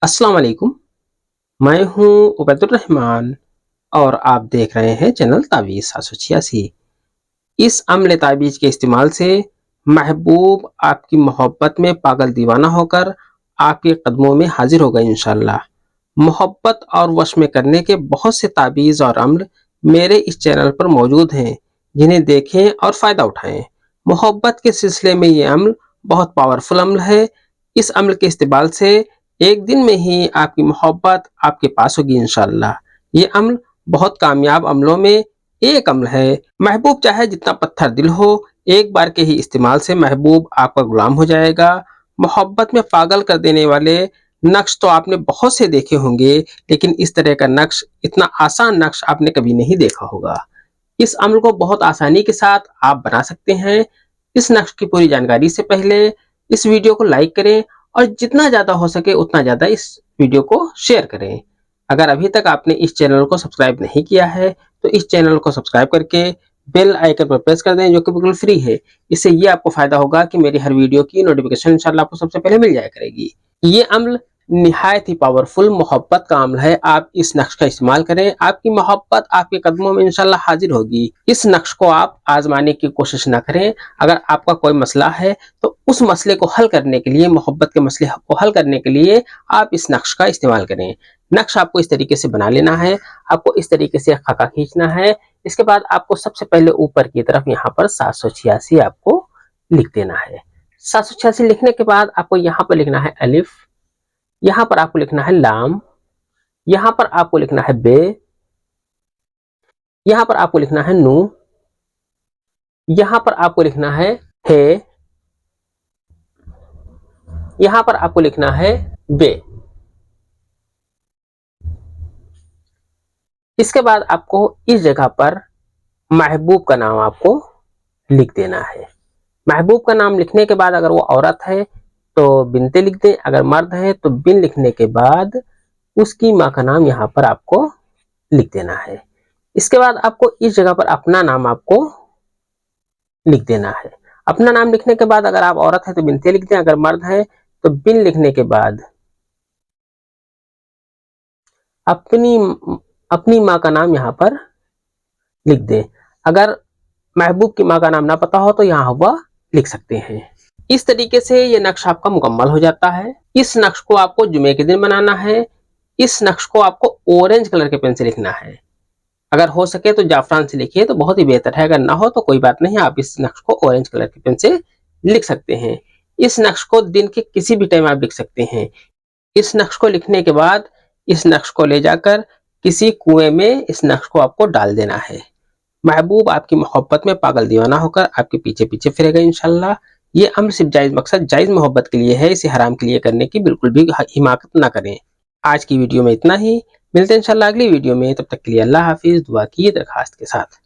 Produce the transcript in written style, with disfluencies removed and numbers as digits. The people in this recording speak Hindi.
अस्सलाम वालेकुम। मैं हूँ उबैदुर रहमान और आप देख रहे हैं चैनल तावीज़ 786। इस अम्ल तावीज़ के इस्तेमाल से महबूब आपकी मोहब्बत में पागल दीवाना होकर आपके कदमों में हाजिर होगा इंशाअल्लाह। मोहब्बत और वश में करने के बहुत से तावीज़ और अम्ल मेरे इस चैनल पर मौजूद हैं, जिन्हें देखें और फ़ायदा उठाएं। मोहब्बत के सिलसिले में ये अम्ल बहुत पावरफुल अम्ल है। इस अम्ल के इस्तेमाल से एक दिन में ही आपकी मोहब्बत आपके पास होगी इंशाअल्लाह। ये अम्ल बहुत कामयाब अम्लों में एक अम्ल है। महबूब चाहे जितना पत्थर दिल हो, एक बार के ही इस्तेमाल से महबूब आपका गुलाम हो जाएगा। मोहब्बत में पागल कर देने वाले नक्श तो आपने बहुत से देखे होंगे, लेकिन इस तरह का नक्श, इतना आसान नक्श आपने कभी नहीं देखा होगा। इस अम्ल को बहुत आसानी के साथ आप बना सकते हैं। इस नक्श की पूरी जानकारी से पहले इस वीडियो को लाइक करें और जितना ज़्यादा हो सके उतना ज़्यादा इस वीडियो को शेयर करें। अगर अभी तक आपने इस चैनल को सब्सक्राइब नहीं किया है तो इस चैनल को सब्सक्राइब करके बेल आइकन पर प्रेस कर दें, जो कि बिल्कुल फ्री है। इससे ये आपको फायदा होगा कि मेरी हर वीडियो की नोटिफिकेशन इंशाल्लाह आपको सबसे पहले मिल जाया करेगी। ये अम्ल निहायत ही पावरफुल मोहब्बत का अम्ल है। आप इस नक्श का इस्तेमाल करें, आपकी मोहब्बत आपके कदमों में इंशाल्लाह हाजिर होगी। इस नक्श को आप आजमाने की कोशिश ना करें। अगर आपका कोई मसला है तो उस मसले को हल करने के लिए, मोहब्बत के मसले को हल करने के लिए आप इस नक्श का इस्तेमाल करें। नक्श आपको इस तरीके से बना लेना है। आपको इस तरीके से खाका खींचना है। इसके बाद आपको सबसे पहले ऊपर की तरफ यहाँ पर 786 आपको लिख देना है। 786 लिखने के बाद आपको यहाँ पर लिखना है अलिफ, यहाँ पर आपको लिखना है लाम, यहाँ पर आपको लिखना है बे, यहाँ पर आपको लिखना है नू, यहाँ पर आपको लिखना है हे, यहाँ पर आपको लिखना है बे। इसके बाद आपको इस जगह पर महबूब का नाम आपको लिख देना है। महबूब का नाम लिखने के बाद अगर वो औरत है तो बिनते लिख दें, अगर मर्द है तो बिन लिखने के बाद उसकी माँ का नाम यहाँ पर आपको लिख देना है। इसके बाद आपको इस जगह पर अपना नाम आपको लिख देना है। अपना नाम लिखने के बाद अगर आप औरत है तो बिनते लिख दें, अगर मर्द है तो बिन लिखने के बाद अपनी अपनी माँ का नाम यहाँ पर लिख दें। अगर महबूब की माँ का नाम ना पता हो तो यहाँ हुआ लिख सकते हैं। इस तरीके से ये नक्श आपका मुकम्मल हो जाता है। इस नक्श को आपको जुमे के दिन बनाना है। इस नक्श को आपको ऑरेंज कलर के पेन से लिखना है। अगर हो सके तो जाफरान से लिखिए तो बहुत ही बेहतर है। अगर ना हो तो कोई बात नहीं, आप इस नक्श को ऑरेंज कलर के पेन से लिख सकते हैं। इस नक्श को दिन के किसी भी टाइम आप लिख सकते हैं। इस नक्श को लिखने के बाद इस नक्श को ले जाकर किसी कुएं में इस नक्श को आपको डाल देना है। महबूब आपकी मोहब्बत में पागल दीवाना होकर आपके पीछे पीछे फिरेगा इंशाल्लाह। ये अम्र सिर्फ जायज मकसद, जायज मोहब्बत के लिए है। इसे हराम के लिए करने की बिल्कुल भी हिमाकत ना करें। आज की वीडियो में इतना ही। मिलते हैं इंशाल्लाह अगली वीडियो में। तब तक के लिए अल्लाह हाफिज। दुआ की दरखास्त के साथ।